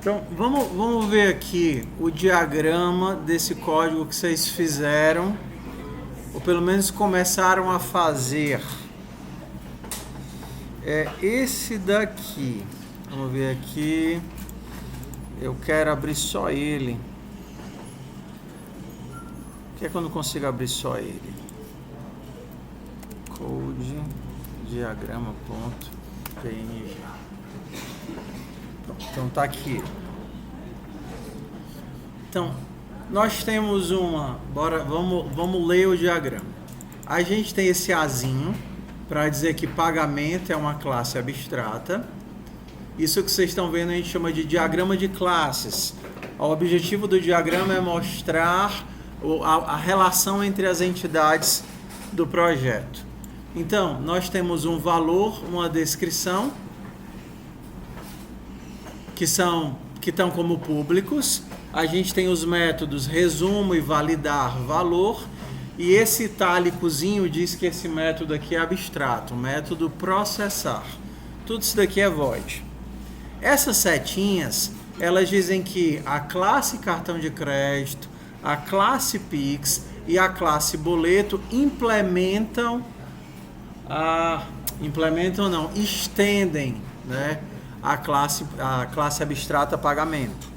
Então, vamos ver aqui o diagrama desse código que vocês fizeram, ou pelo menos começaram a fazer. É esse daqui. Vamos ver aqui. Eu quero abrir só ele. O que é que eu não consigo abrir só ele? Code diagrama.png. Então tá aqui. Então, nós temos vamos ler o diagrama. A gente tem esse Azinho para dizer que pagamento é uma classe abstrata. Isso que vocês estão vendo a gente chama de diagrama de classes. O objetivo do diagrama é mostrar a relação entre as entidades do projeto. Então, nós temos um valor, uma descrição, que estão como públicos. A gente tem os métodos resumo e validar valor. E esse itálicozinho diz que esse método aqui é abstrato, o método processar. Tudo isso daqui é void. Essas setinhas, elas dizem que a classe cartão de crédito, a classe Pix e a classe boleto estendem, né, a classe abstrata pagamento.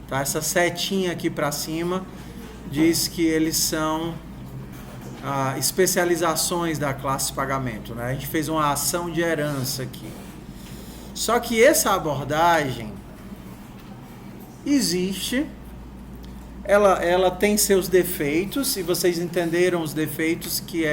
Tá? Essa setinha aqui para cima diz que eles são especializações da classe pagamento. Né? A gente fez uma ação de herança aqui. Só que essa abordagem existe, ela tem seus defeitos, e vocês entenderam os defeitos, que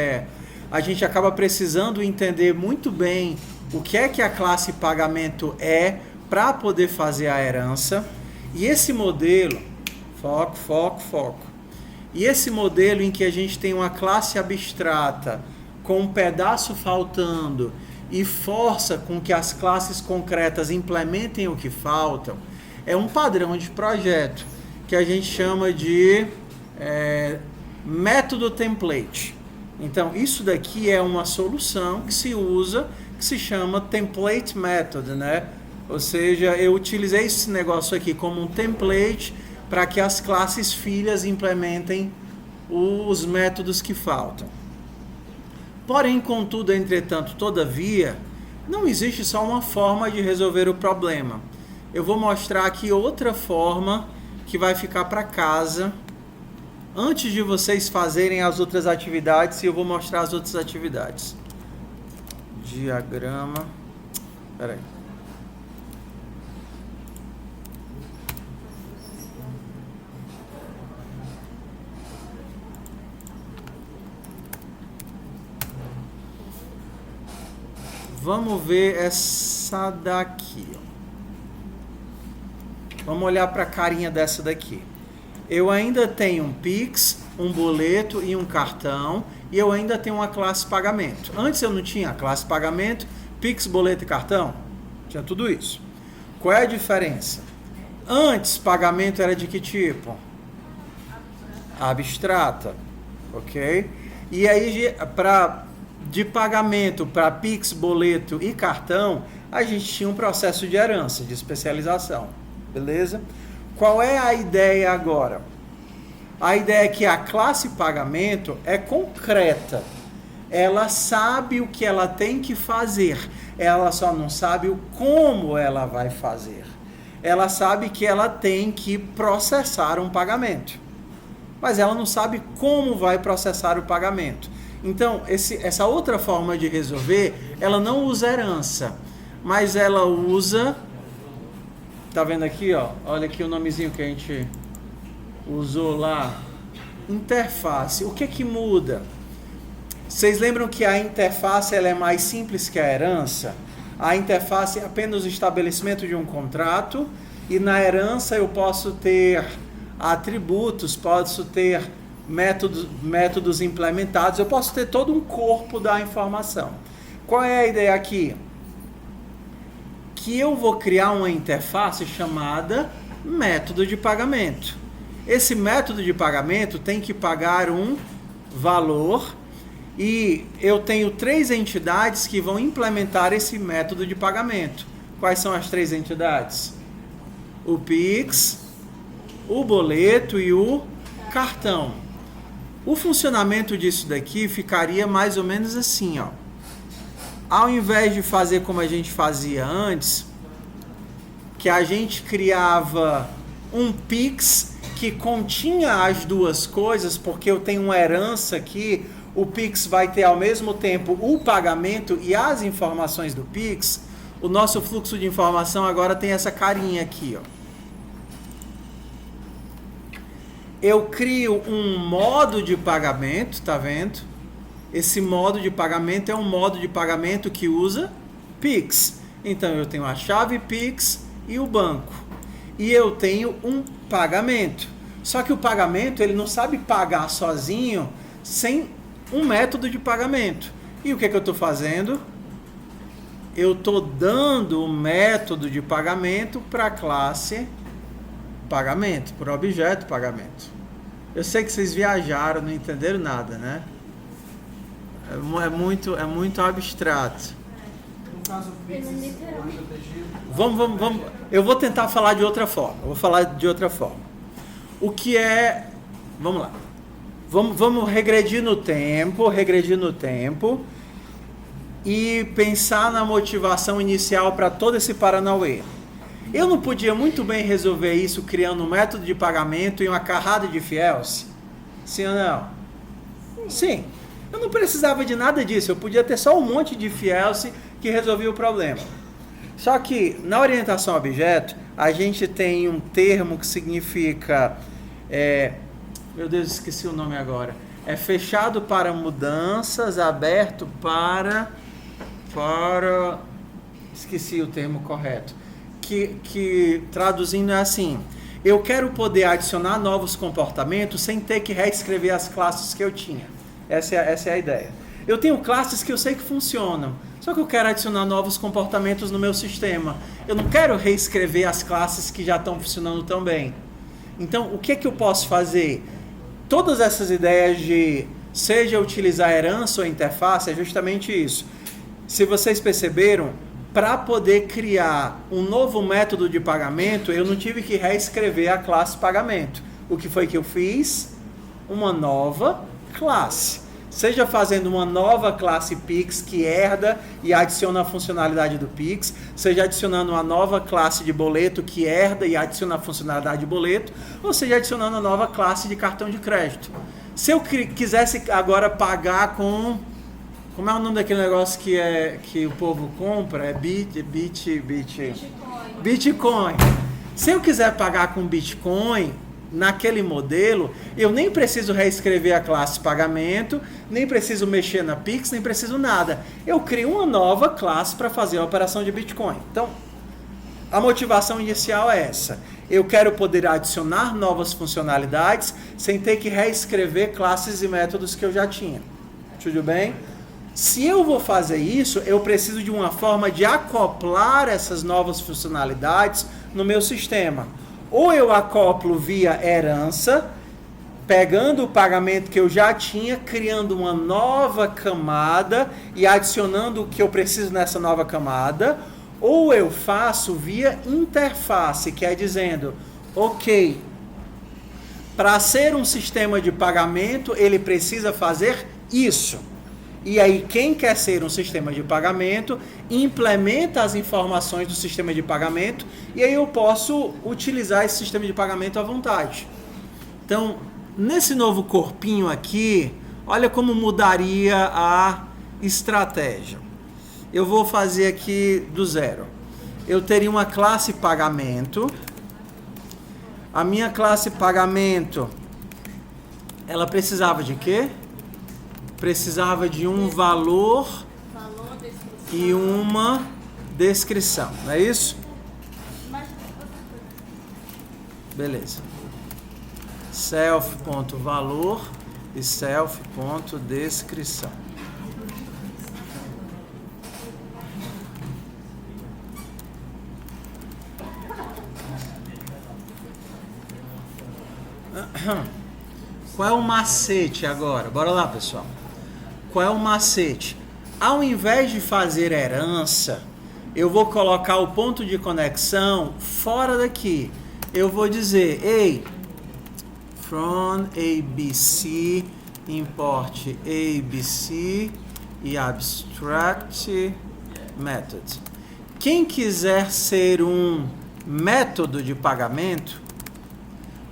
a gente acaba precisando entender muito bem o que é que a classe pagamento é para poder fazer a herança. E esse modelo, foco. E esse modelo em que a gente tem uma classe abstrata com um pedaço faltando e força com que as classes concretas implementem o que faltam, é um padrão de projeto que a gente chama de método template. Então, isso daqui é uma solução que se usa, que se chama template method, né? Ou seja, eu utilizei esse negócio aqui como um template para que as classes filhas implementem os métodos que faltam. Porém, contudo, entretanto, todavia, não existe só uma forma de resolver o problema. Eu vou mostrar aqui outra forma que vai ficar para casa antes de vocês fazerem as outras atividades, e eu vou mostrar as outras atividades. Diagrama. Espera aí. Vamos ver essa daqui. Vamos olhar para a carinha dessa daqui. Eu ainda tenho um Pix, um boleto e um cartão, e eu ainda tenho uma classe pagamento. Antes eu não tinha a classe pagamento, Pix, boleto e cartão. Tinha tudo isso. Qual é a diferença? Antes, pagamento era de que tipo? Abstrata. Ok? E aí, de pagamento para Pix, boleto e cartão, a gente tinha um processo de herança, de especialização. Beleza? Qual é a ideia agora? A ideia é que a classe pagamento é concreta. Ela sabe o que ela tem que fazer. Ela só não sabe o como ela vai fazer. Ela sabe que ela tem que processar um pagamento. Mas ela não sabe como vai processar o pagamento. Então, essa outra forma de resolver, ela não usa herança, mas ela usa... Tá vendo aqui, ó? Olha aqui o nomezinho que a gente usou lá. Interface. O que que muda? Vocês lembram que a interface ela é mais simples que a herança? A interface é apenas o estabelecimento de um contrato, e na herança eu posso ter atributos, posso ter métodos implementados, eu posso ter todo um corpo da informação. Qual é a ideia aqui? Que eu vou criar uma interface chamada método de pagamento. Esse método de pagamento tem que pagar um valor, e eu tenho 3 entidades que vão implementar esse método de pagamento. Quais são as 3 entidades? o Pix, o boleto e o cartão. O funcionamento disso daqui ficaria mais ou menos assim, ó. Ao invés de fazer como a gente fazia antes, que a gente criava um Pix que continha as duas coisas, porque eu tenho uma herança aqui, o Pix vai ter ao mesmo tempo o pagamento e as informações do Pix. O nosso fluxo de informação agora tem essa carinha aqui, ó. Eu crio um modo de pagamento, tá vendo? Esse modo de pagamento é um modo de pagamento que usa Pix. Então eu tenho a chave Pix e o banco. E eu tenho um pagamento. Só que o pagamento, ele não sabe pagar sozinho sem um método de pagamento. E o que é que eu estou fazendo? Eu estou dando o método de pagamento para a classe pagamento, para o objeto pagamento. Eu sei que vocês viajaram, não entenderam nada, né? É muito abstrato. No caso, Vamos. Eu vou tentar falar de outra forma. O que é... Vamos lá. Vamos regredir no tempo e pensar na motivação inicial para todo esse Paranauê. Eu não podia muito bem resolver isso criando um método de pagamento e uma carrada de fiéis? Sim ou não? Sim. Eu não precisava de nada disso. Eu podia ter só um monte de fiéis que resolvia o problema. Só que na orientação a objeto, a gente tem um termo que significa... meu Deus, esqueci o nome agora. É fechado para mudanças, aberto para... Esqueci o termo correto. Que traduzindo é assim: eu quero poder adicionar novos comportamentos sem ter que reescrever as classes que eu tinha. Essa é a ideia. Eu tenho classes que eu sei que funcionam, só que eu quero adicionar novos comportamentos no meu sistema. Eu não quero reescrever as classes que já estão funcionando tão bem. Então, o que é que eu posso fazer? Todas essas ideias de seja utilizar herança ou interface é justamente isso. Se vocês perceberam, para poder criar um novo método de pagamento, eu não tive que reescrever a classe pagamento. O que foi que eu fiz? Uma nova classe. Seja fazendo uma nova classe Pix que herda e adiciona a funcionalidade do Pix, seja adicionando uma nova classe de boleto que herda e adiciona a funcionalidade de boleto, ou seja adicionando uma nova classe de cartão de crédito. Se eu quisesse agora pagar com... Como é o nome daquele negócio que o povo compra? É Bitcoin. Se eu quiser pagar com Bitcoin, naquele modelo, eu nem preciso reescrever a classe pagamento, nem preciso mexer na Pix, nem preciso nada. Eu crio uma nova classe para fazer a operação de Bitcoin. Então, a motivação inicial é essa. Eu quero poder adicionar novas funcionalidades sem ter que reescrever classes e métodos que eu já tinha. Tudo bem? Se eu vou fazer isso, eu preciso de uma forma de acoplar essas novas funcionalidades no meu sistema. Ou eu acoplo via herança, pegando o pagamento que eu já tinha, criando uma nova camada e adicionando o que eu preciso nessa nova camada, ou eu faço via interface, que é dizendo, ok, para ser um sistema de pagamento, ele precisa fazer isso. E aí, quem quer ser um sistema de pagamento, implementa as informações do sistema de pagamento, e aí eu posso utilizar esse sistema de pagamento à vontade. Então, nesse novo corpinho aqui, olha como mudaria a estratégia. Eu vou fazer aqui do zero. Eu teria uma classe pagamento. A minha classe pagamento, ela precisava de quê? Precisava de um valor e uma descrição, não é isso? Beleza. Self.valor e self.descrição. Qual é o macete agora? Bora lá, pessoal. Qual é o macete? Ao invés de fazer herança, eu vou colocar o ponto de conexão fora daqui. Eu vou dizer, ei, from ABC, import ABC e abstract method. Quem quiser ser um método de pagamento,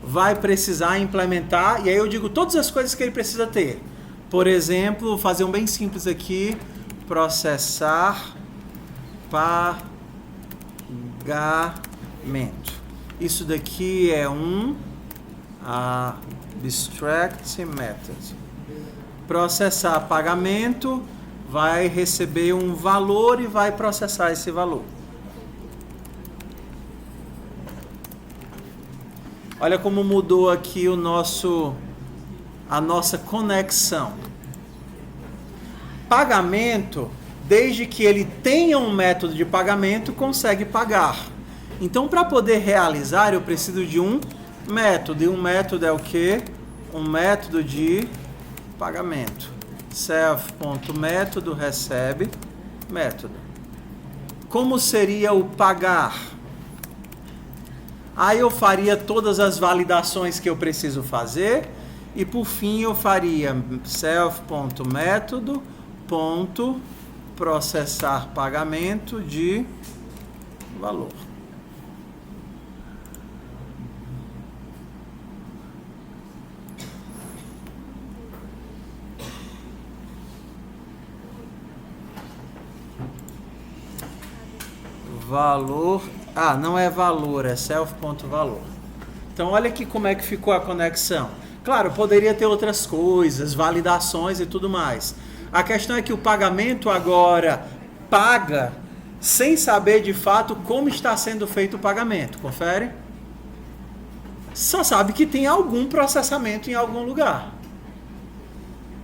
vai precisar implementar, e aí eu digo todas as coisas que ele precisa ter. Por exemplo, vou fazer um bem simples aqui, processar pagamento. Isso daqui é um abstract method. Processar pagamento, vai receber um valor e vai processar esse valor. Olha como mudou aqui a nossa conexão. Pagamento, desde que ele tenha um método de pagamento, consegue pagar. Então, para poder realizar, eu preciso de um método. E um método é o quê? Um método de pagamento. Self.método recebe método. Como seria o pagar? Aí eu faria todas as validações que eu preciso fazer e por fim eu faria self.método processar pagamento de valor. Valor, não é valor, é self.valor. Então olha aqui como é que ficou a conexão. Claro, poderia ter outras coisas, validações e tudo mais. A questão é que o pagamento agora paga sem saber de fato como está sendo feito o pagamento. Confere? Só sabe que tem algum processamento em algum lugar.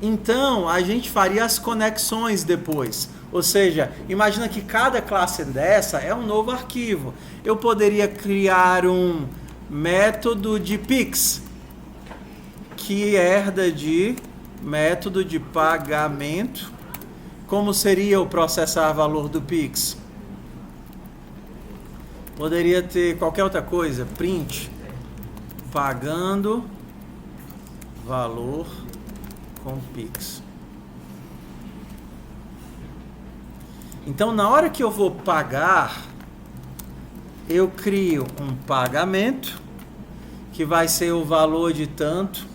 Então, a gente faria as conexões depois. Ou seja, imagina que cada classe dessa é um novo arquivo. Eu poderia criar um método de Pix, que herda de método de pagamento. Como seria o processar valor do Pix? Poderia ter qualquer outra coisa. Print, pagando valor com Pix. Então, na hora que eu vou pagar, eu crio um pagamento, que vai ser o valor de tanto.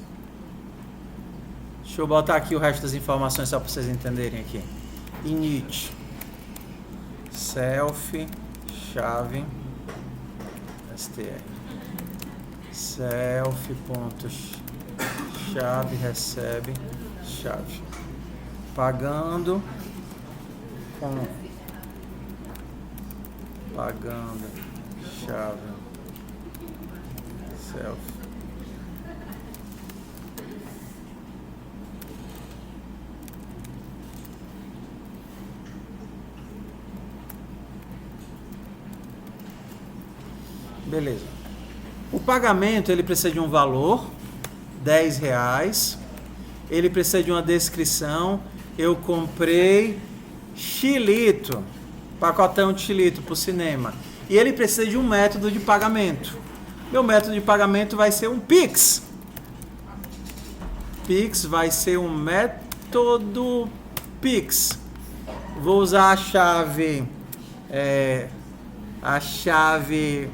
Deixa eu botar aqui o resto das informações só para vocês entenderem aqui. Init, self, chave, str, self.chave recebe chave. Pagando com pagando chave self. Beleza. O pagamento ele precisa de um valor, R$10. Ele precisa de uma descrição. Eu comprei xilito, pacotão de xilito para o cinema. E ele precisa de um método de pagamento. Meu método de pagamento vai ser um Pix. Pix vai ser um método Pix. Vou usar a chave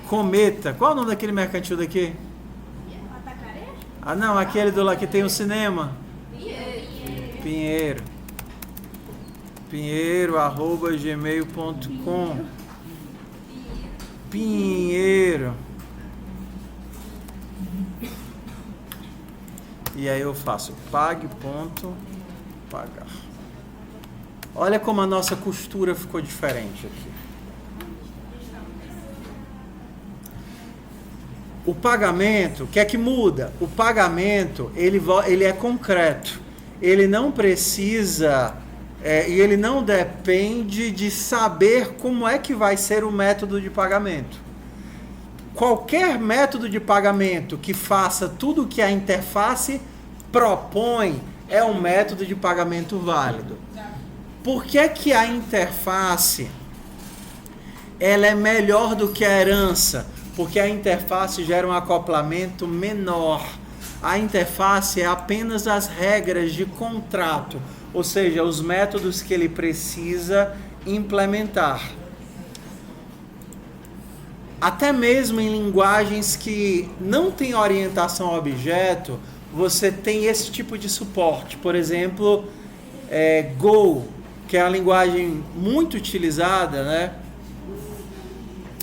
Cometa. Qual é o nome daquele mercantil daqui? Não, aquele do lá que tem o cinema. Pinheiro. Pinheiro@gmail.com. Pinheiro. E aí eu faço pague.pagar. Olha como a nossa costura ficou diferente aqui. O pagamento, o que é que muda? O pagamento, ele é concreto. Ele não precisa, e ele não depende de saber como é que vai ser o método de pagamento. Qualquer método de pagamento que faça tudo o que a interface propõe é um método de pagamento válido. Por que que a interface ela é melhor do que a herança, porque a interface gera um acoplamento menor. A interface é apenas as regras de contrato, ou seja, os métodos que ele precisa implementar. Até mesmo em linguagens que não têm orientação ao objeto, você tem esse tipo de suporte. Por exemplo, Go, que é uma linguagem muito utilizada, né?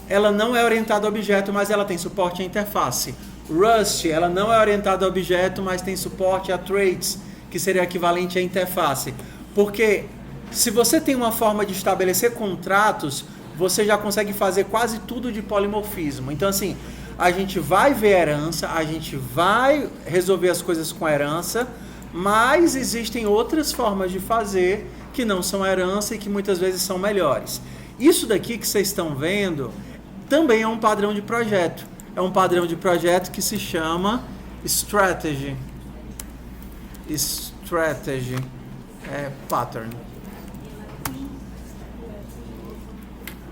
Ela não é orientada a objeto, mas ela tem suporte à interface. Rust, ela não é orientada a objeto, mas tem suporte a traits, que seria equivalente à interface. Porque se você tem uma forma de estabelecer contratos, você já consegue fazer quase tudo de polimorfismo. Então, assim, a gente vai ver herança, a gente vai resolver as coisas com herança, mas existem outras formas de fazer que não são herança e que muitas vezes são melhores. Isso daqui que vocês estão vendo também é um padrão de projeto. É um padrão de projeto que se chama Strategy. Strategy Pattern.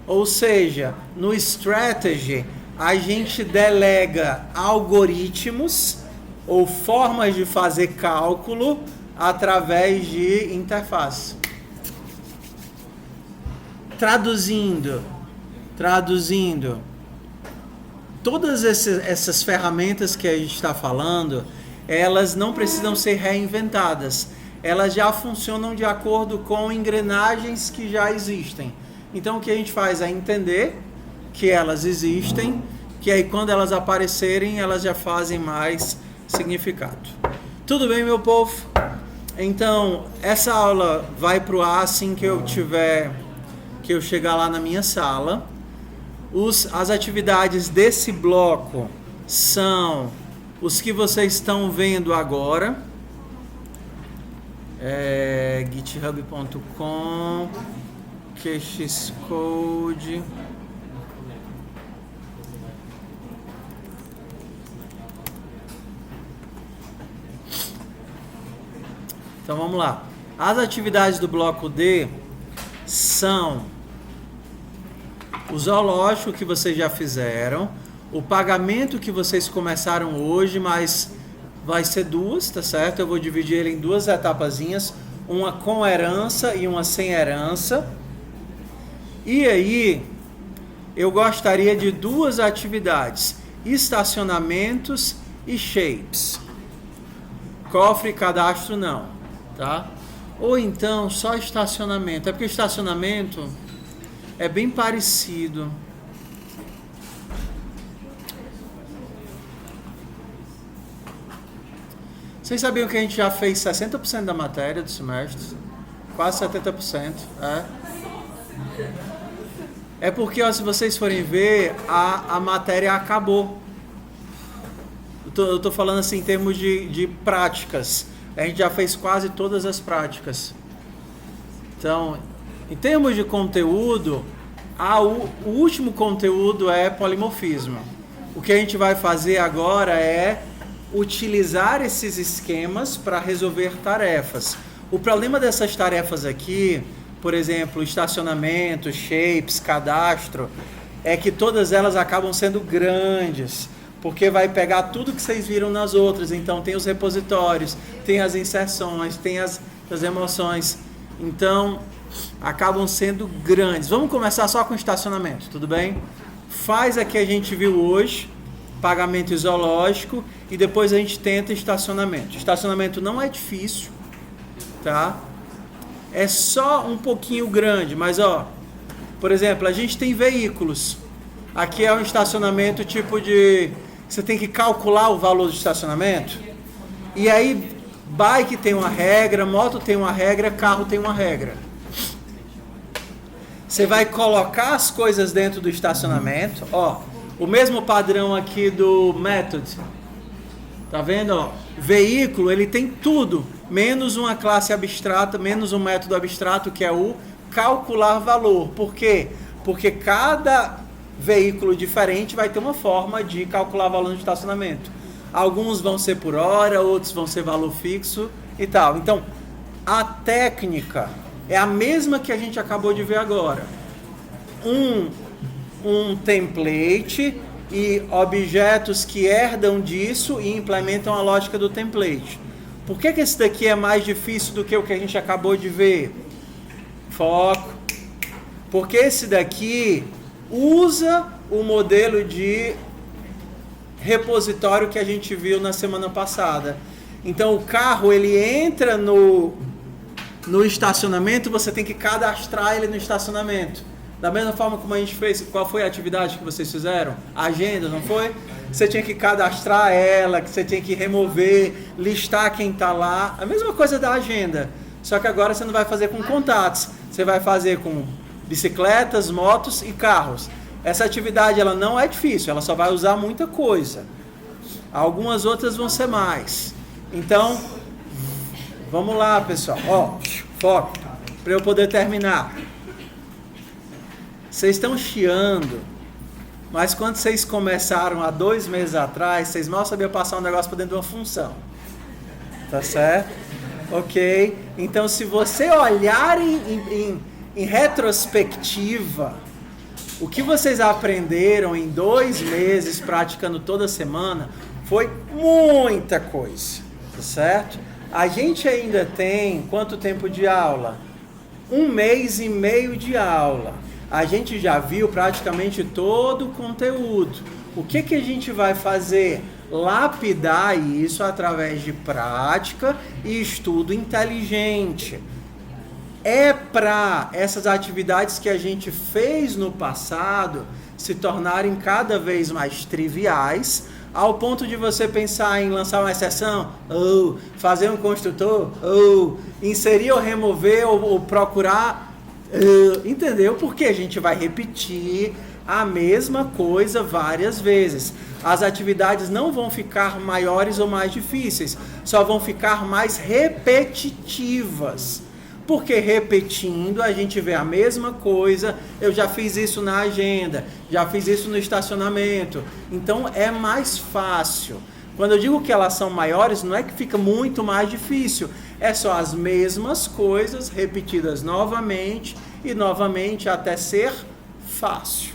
Ou seja, no Strategy, a gente delega algoritmos ou formas de fazer cálculo através de interface. Traduzindo, todas essas ferramentas que a gente está falando, elas não precisam ser reinventadas. Elas já funcionam de acordo com engrenagens que já existem. Então o que a gente faz é entender que elas existem, que aí quando elas aparecerem, elas já fazem mais significado. Tudo bem, meu povo? Então, essa aula vai para o ar assim que eu chegar lá na minha sala. As atividades desse bloco são os que vocês estão vendo agora. github.com QXCode. Então vamos lá. As atividades do bloco D são o zoológico que vocês já fizeram, o pagamento que vocês começaram hoje, mas vai ser duas, tá certo? Eu vou dividir ele em duas etapazinhas, uma com herança e uma sem herança. E aí, eu gostaria de duas atividades, estacionamentos e shapes. Cofre e cadastro não, tá? Ou então só estacionamento, é porque estacionamento é bem parecido. Vocês sabiam que a gente já fez 60% da matéria do semestre? Quase 70%. É porque, ó, se vocês forem ver, a matéria acabou. Eu tô falando assim em termos de práticas. A gente já fez quase todas as práticas. Então, em termos de conteúdo, o último conteúdo é polimorfismo. O que a gente vai fazer agora é utilizar esses esquemas para resolver tarefas. O problema dessas tarefas aqui, por exemplo, estacionamento, shapes, cadastro, é que todas elas acabam sendo grandes, porque vai pegar tudo que vocês viram nas outras. Então tem os repositórios, tem as inserções, tem as emoções. Então acabam sendo grandes. Vamos começar só com estacionamento, tudo bem? Faz a que a gente viu hoje, pagamento zoológico, e depois a gente tenta estacionamento. Estacionamento não é difícil, tá? É só um pouquinho grande, mas ó, por exemplo, a gente tem veículos. Aqui é um estacionamento tipo de... Você tem que calcular o valor do estacionamento. E aí, bike tem uma regra, moto tem uma regra, carro tem uma regra. Você vai colocar as coisas dentro do estacionamento, ó. O mesmo padrão aqui do method. Tá vendo, ó? Veículo, ele tem tudo, menos uma classe abstrata, menos um método abstrato, que é o calcular valor. Por quê? Porque cada veículo diferente vai ter uma forma de calcular valor no estacionamento. Alguns vão ser por hora, outros vão ser valor fixo e tal. Então, a técnica é a mesma que a gente acabou de ver agora. um template e objetos que herdam disso e implementam a lógica do template. Por que esse daqui é mais difícil do que o que a gente acabou de ver? Foco. Porque esse daqui usa o modelo de repositório que a gente viu na semana passada. Então o carro ele entra no estacionamento, você tem que cadastrar ele no estacionamento. Da mesma forma como a gente fez, qual foi a atividade que vocês fizeram? A agenda, não foi? Você tinha que cadastrar ela, que você tinha que remover, listar quem está lá. A mesma coisa da agenda. Só que agora você não vai fazer com contatos. Você vai fazer com bicicletas, motos e carros. Essa atividade ela não é difícil, ela só vai usar muita coisa. Algumas outras vão ser mais. Então, vamos lá, pessoal. Ó, foco, para eu poder terminar. Vocês estão chiando, mas quando vocês começaram há 2 meses atrás, vocês mal sabiam passar um negócio para dentro de uma função. Tá certo? Ok? Então, se você olhar em retrospectiva, o que vocês aprenderam em 2 meses, praticando toda semana, foi muita coisa, tá certo? A gente ainda tem quanto tempo de aula? 1 mês e meio de aula. A gente já viu praticamente todo o conteúdo. O que a gente vai fazer? Lapidar isso através de prática e estudo inteligente. É para essas atividades que a gente fez no passado se tornarem cada vez mais triviais, ao ponto de você pensar em lançar uma exceção, ou fazer um construtor, ou inserir ou remover, ou procurar, entendeu? Porque a gente vai repetir a mesma coisa várias vezes. As atividades não vão ficar maiores ou mais difíceis, só vão ficar mais repetitivas. Porque repetindo a gente vê a mesma coisa, eu já fiz isso na agenda, já fiz isso no estacionamento, então é mais fácil. Quando eu digo que elas são maiores, não é que fica muito mais difícil, é só as mesmas coisas repetidas novamente e novamente até ser fácil.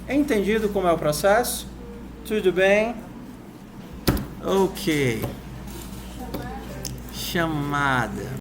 É entendido como é o processo? Tudo bem? Ok. Chamada.